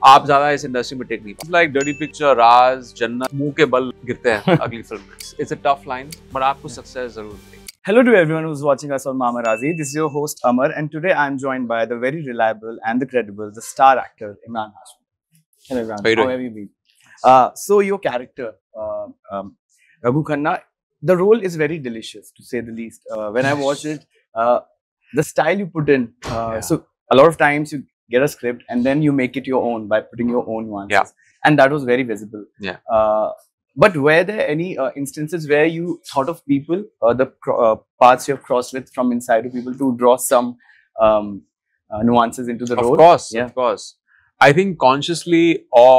आप ज्यादा इस इंडस्ट्री में टेक नहीं पाते। लाइक डर्टी पिक्चर, राज, जन्नत, मुंह के बल गिरते हैं अगली फिल्म में। It's a tough line, but आपको सक्सेस जरूर मिलेगी। Hello to everyone who's watching us on Mamarazi. This is your host Amar, and today I'm joined by the very reliable and the credible, the star actor Imran Hashmi. Hello, Imran. How have you been? So your character, Raghu Khanna, the role is very delicious to say the least. When I watched it, the style you put in. So a lot of times you get a script and then you make it your own by putting your own nuances, and that was very visible. But were there any instances where you thought of people, the parts you have crossed with from inside of people to draw some nuances into the role? Of course. I think consciously or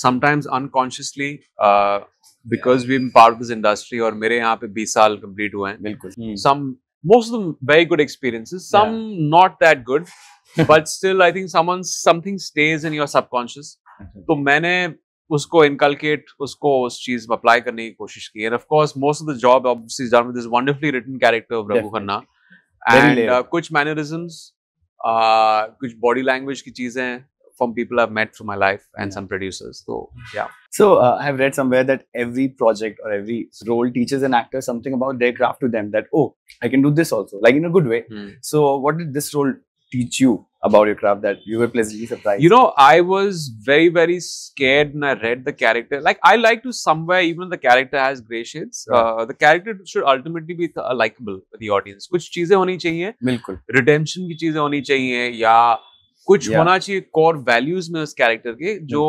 sometimes unconsciously, because we've been part of this industry, और मेरे यहाँ पे 20 साल complete हुए हैं. बिल्कुल. Most of them very good experiences. Some not that good, but still I think something stays in your subconscious. तो मैंने उसको इनकलकेट, उसको उस चीज में अप्लाई करने की कोशिश की. And of course most of the job obviously is done with this wonderfully written character of Raghu Khanna. And कुछ मैनरिज्म्स, कुछ बॉडी लैंग्वेज की चीजें from people I've met through my life and some producers. So so I have read somewhere that every project or every role teaches an actor something about their craft to them, that I can do this also, like in a good way. So what did this role teach you about your craft that you were pleasantly surprised? You know, I was very, very scared when I read the character. Like, I like to somewhere, even if the character has grey shades, the character should ultimately be likable with the audience. कुछ चीजें होनी चाहिए, बिल्कुल, redemption की चीजें होनी चाहिए, या कुछ होना चाहिए core values में उस character के, जो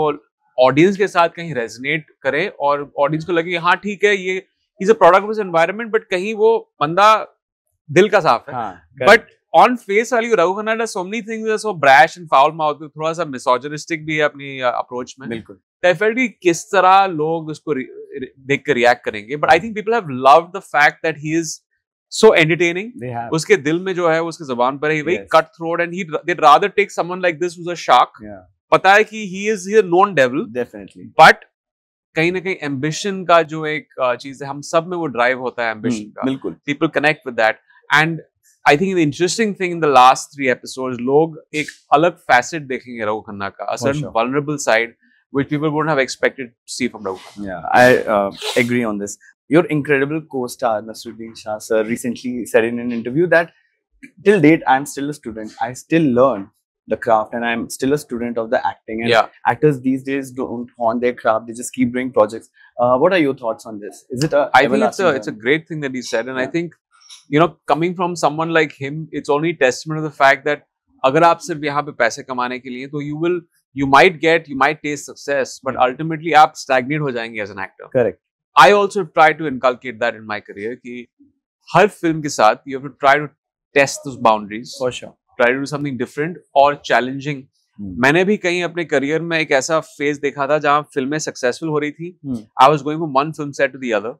audience के साथ कहीं resonate करे और audience को लगे हाँ ठीक है, ये he's a product of his environment, but कहीं वो बंदा दिल का साफ है. But on face value, Raghu Khanna does so many things that are so brash and foul mouthed, थोड़ा सा misogynistic भी है अपनी approach में. बिल्कुल. I felt कि किस तरह लोग उसको देख कर react करेंगे. But I think people have loved the fact that he is so entertaining. उसके दिल में जो है, उसके ज़बान पर है, very cutthroat, and they'd rather take someone like this who's a shark. पता है कि he is a known devil. Definitely. But कहीं ना कहीं ambition का जो एक चीज है, हम सब में वो drive होता है ambition का. बिल्कुल. People connect with that. And I think the interesting thing in the last 3 episodes, लोग एक अलग facet देखेंगे रघु खन्ना का, a certain vulnerable side which people wouldn't have expected to see from Raghu Khanna. Yeah, I agree on this. Your incredible co-star Naseeruddin Shah sir recently said in an interview that till date I'm still a student. I still learn the craft and I'm still a student of the acting. And actors these days don't hone their craft; they just keep doing projects. What are your thoughts on this? Is it I think it's a great thing that he said, and I think, you know, coming from someone like him, it's only testament to the fact that अगर आप सिर्फ यहाँ पे पैसे कमाने के लिए, तो you might taste success, but ultimately आप stagnate हो जाएंगे as an actor. Correct. I also try to inculcate that in my career कि हर फिल्म के साथ you have to try to test those boundaries. For sure. Try to do something different or challenging. मैंने भी कहीं अपने career में एक ऐसा फेज देखा था जहाँ फिल्में सक्सेसफुल हो रही थी. I was going from one film set to the other,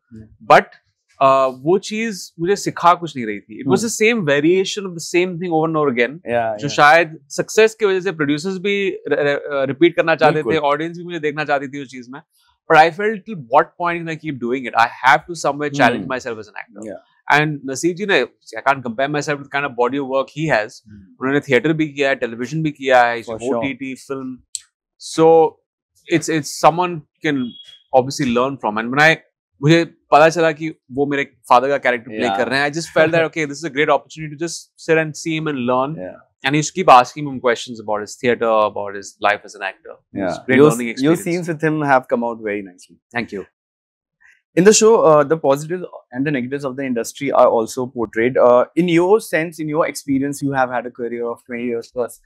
but वो चीज मुझे सिखा कुछ नहीं रही थी. It was the same variation of the same thing over and over again. जो शायद सक्सेस की वजह से प्रोड्यूसर्स भी रिपीट करना चाहते थे, ऑडियंस भी मुझे देखना चाहती थी उस चीज में. But I felt, till what point can I keep doing it? I have to somewhere challenge myself as an actor. And Naseer ji ne, I can't compare myself with the kind of body of work he has. उन्होंने theatre भी किया है, television भी किया है, OTT, film. So it's someone can obviously learn from. And when मुझे पता चला कि वो मेरे father का character play कर रहे हैं, I just felt that okay, this is a great opportunity to just sit and see him and learn. And he used to keep asking him questions about his theatre, about his life as an actor. Great learning experience. Your scenes with him have come out very nicely. Thank you. In the show, the positives and the negatives of the industry are also portrayed. In your sense, in your experience, you have had a career of 20 years plus.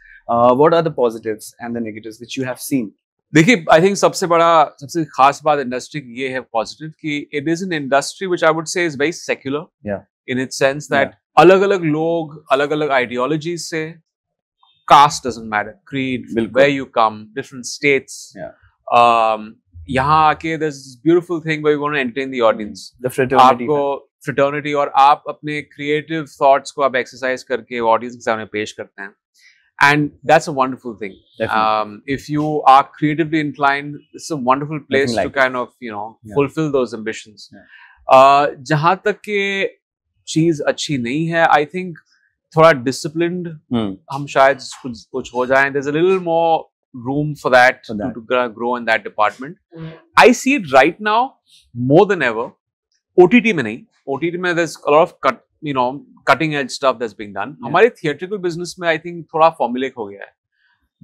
What are the positives and the negatives which you have seen? देखिए, I think सबसे खास बात industry की ये है positive कि it is an industry which I would say is very secular. In its sense that अलग-अलग लोग, अलग-अलग ideologies से, caste doesn't matter, creed, where you come, different states. यहाँ आके there's this beautiful thing where you want to entertain the audience. The fraternity. आपको fraternity और आप अपने creative thoughts को आप exercise करके audience के सामने पेश करते हैं. And that's a wonderful thing. If you are creatively inclined, it's a wonderful place to kind of, you know, fulfill those ambitions. जहाँ तक के चीज अच्छी नहीं है, I think थोड़ा disciplined हम शायद कुछ हो जाएं. There's a little more room for that, to grow in that department. I see it right now more than ever. OTT में नहीं, OTT में there's a lot of cutting edge stuff that's being done. हमारे theatrical business में I think थोड़ा formulaic हो गया है.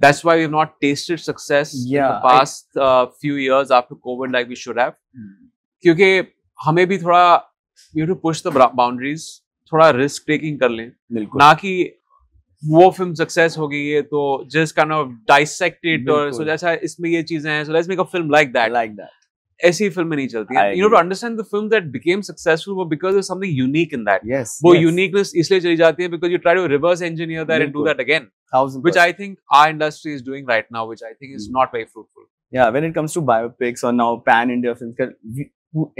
That's why we've not tasted success in the past few years after COVID like we should have. क्योंकि हमें भी थोड़ा we have to push the boundaries, थोड़ा risk taking कर लें, ना कि वो फिल्म सक्सेस हो गई है तो just kind of dissect it और so जैसा इसमें ये चीजें हैं, so let's make a film like that. ऐसी फिल्में नहीं चलती हैं. You know, to understand the film that became successful was because there's something unique in that. वो uniqueness इसलिए चली जाती है because you try to reverse engineer that and do that again, which I think our industry is doing right now, which I think is not very fruitful. Yeah, when it comes to biopics or now pan India films,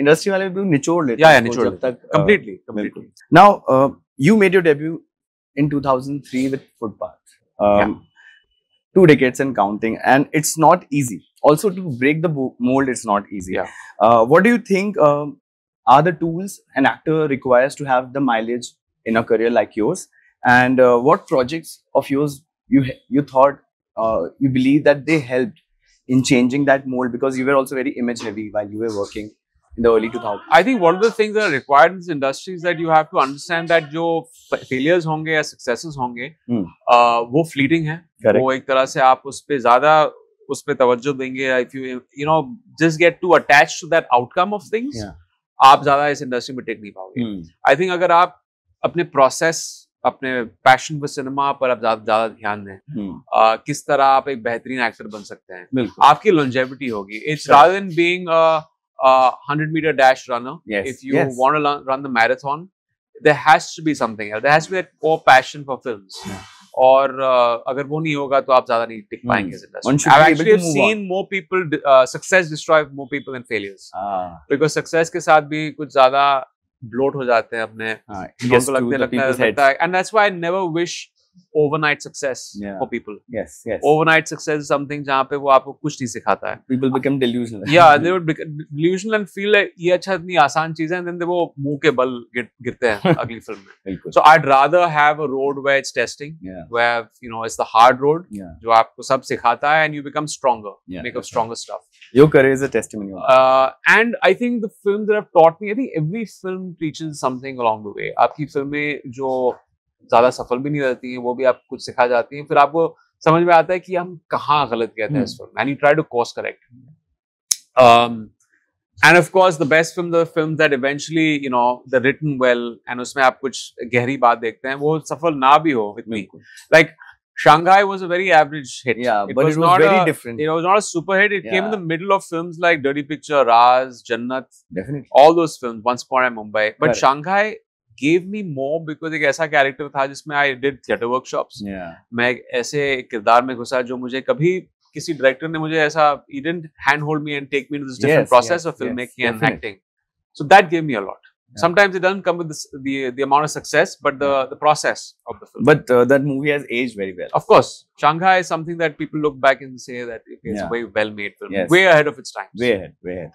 industry वाले भी निचोड़ लेते हैं. Yeah, निचोड़ लेते हैं. Completely. Now, you made your debut in 2003 with Footpath. 2 decades and counting, and it's not easy. Also, to break the mold, it's not easy. What do you think are the tools an actor requires to have the mileage in a career like yours? And what projects of yours you thought you believe that they helped in changing that mold, because you were also very image heavy while you were working in the early 2000s? I think one of the things that are required in this industry is that you have to understand that जो failures होंगे या successes होंगे, वो fleeting है. वो एक तरह से आप उस पे ज़्यादा उस पे तवज्जो देंगे. If you know just get too attached to that outcome of things, आप ज़्यादा इस इंडस्ट्री में टेक नहीं पाओगे. I think अगर आप अपने प्रोसेस, अपने पैशन पर सिनेमा पर आप ज़्यादा ध्यान दें, किस तरह आप एक बेहतरीन एक्टर बन सकते हैं, आपकी longevity होगी. It's rather than being a 100-meter dash runner. If you want to run the marathon, there has to be something else. There has to be that core passion for films. और अगर वो नहीं होगा तो आप ज़्यादा नहीं टिक पाएंगे इस industry. I've actually seen more people success destroy more people than failures. Because success के साथ भी कुछ ज़्यादा bloat हो जाते हैं अपने, उनको लगता है, and that's why I never wish overnight success for people. Yes. Overnight success is something जहाँ पे वो आपको कुछ नहीं सिखाता है. People become delusional. Yeah, they would become delusional and feel like ये अच्छा इतनी आसान चीज़ है, and then वो मुंह के बल गिरते हैं अगली फिल्म में. So I'd rather have a road where it's testing, where it's the hard road, जो आपको सब सिखाता है, and you become stronger, make up stronger stuff. Your career is a testimony. And I think the films that have taught me, I think every film teaches something along the way. आपकी फिल्में जो ज़्यादा सफल भी नहीं रहती हैं, वो भी आपको कुछ सिखा जाती हैं, फिर आपको समझ में आता है कि हम कहाँ गलत कहते हैं इस film, and you try to course correct. And of course the best films are the films that eventually they're written well, and उसमें आप कुछ गहरी बात देखते हैं, वो सफल ना भी हो with me. Like Shanghai was a very average hit. But it was very different. It was not a super hit. It came in the middle of films like Dirty Picture, Raz, Jannat, definitely all those films, Once Upon a Mumbai. But Shanghai gave me more because एक ऐसा character था जिसमें I did theatre workshops. मैं एक ऐसे किरदार में घुसा जो मुझे कभी किसी डायरेक्टर ने मुझे ऐसा, he didn't handhold me and take me into this different process of filmmaking and acting. So that gave me a lot. Sometimes it doesn't come with the amount of success, but the process of the film. But that movie has aged very well. Of course, Shanghai is something that people look back and say that it's a very well made film, way ahead of its time. Way ahead.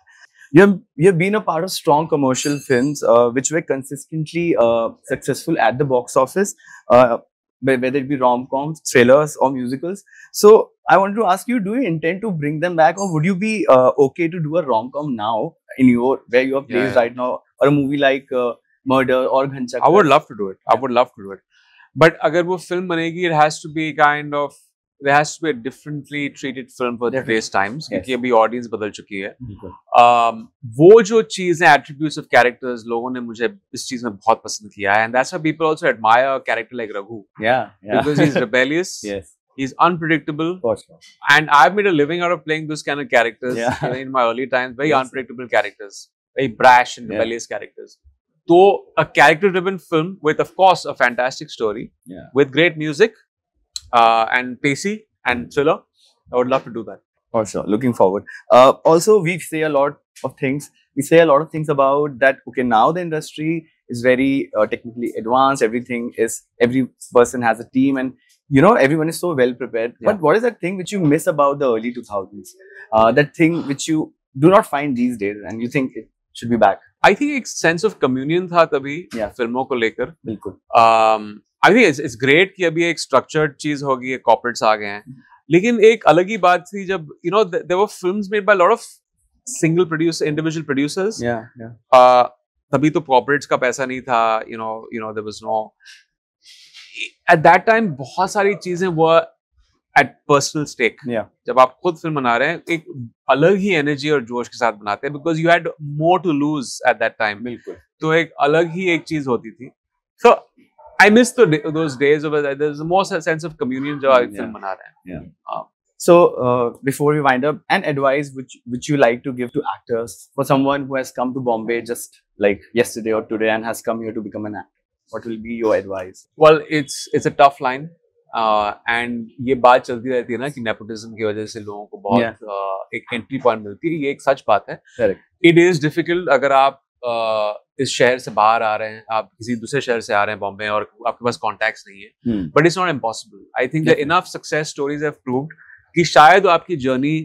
You have been a part of strong commercial films which were consistently successful at the box office, whether it be rom-coms, thrillers or musicals. So I wanted to ask you, do you intend to bring them back, or would you be okay to do a rom-com now in where you are placed right now, or a movie like Murder or Ghanchakar? I would love to do it. I would love to do it. But agar wo film banegi, it has to be kind of, there has to be a differently treated film for today's times, क्योंकि अभी audience बदल चुकी है. वो जो चीजें, attributes of characters, लोगों ने मुझे इस चीज में बहुत पसंद किया है, and that's why people also admire a character like Raghu. Because he's rebellious. He's unpredictable. And I've made a living out of playing those kind of characters in my early times. Very unpredictable characters, very brash and rebellious characters. So a character-driven film with, of course, a fantastic story, with great music. And pacey and thriller, I would love to do that. For sure, looking forward. Also, we say a lot of things. We say a lot of things about that. Okay, now the industry is very technically advanced. Every person has a team, and everyone is so well prepared. But what is that thing which you miss about the early 2000s? That thing which you do not find these days, and you think it should be back? I think a sense of communion था तभी फिल्मों को लेकर. बिल्कुल. I think it's great कि अभी एक structured चीज होगी, corporates आ गए हैं. लेकिन एक अलग ही बात थी जब there were films made by a lot of individual producers. तभी तो corporates का पैसा नहीं था. There was no. At that time बहुत सारी चीजें were at personal stake. जब आप खुद फिल्म बना रहे हैं एक अलग ही एनर्जी और जोश के साथ बनाते हैं because you had more to lose at that time. बिल्कुल. तो एक अलग ही एक चीज होती थी. So I miss those days of there's more sense of communion जब आप फिल्म बना रहे हैं. So before we wind up, an advice which you like to give to actors for someone who has come to Bombay just like yesterday or today and has come here to become an actor, what will be your advice? Well, it's a tough line. And ये बात चलती रहती है ना कि nepotism की वजह से लोगों को बहुत एक entry point मिलती है. ये एक सच बात है. Correct. It is difficult अगर आप इस शहर से बाहर आ रहे हैं, आप किसी दूसरे शहर से आ रहे हैं बॉम्बे और आपके पास contacts नहीं है. But it's not impossible. I think that enough success stories have proved कि शायद आपकी जर्नी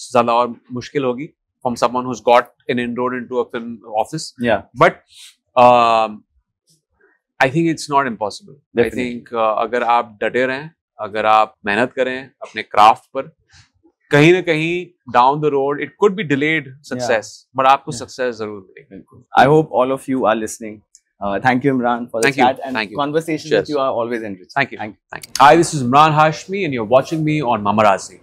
ज़्यादा और मुश्किल होगी from someone who's got an inroad into a film office. But I think it's not impossible. Definitely. I think अगर आप डटे रहें, अगर आप मेहनत करें अपने क्राफ्ट पर, कहीं ना कहीं down the road it could be delayed success, but आपको success जरूर मिलेगी. I hope all of you are listening. Thank you, Imran, for the chat and conversation that you are always enriched. Thank you. Hi, this is Imran Hashmi and you're watching me on Mamarazzi.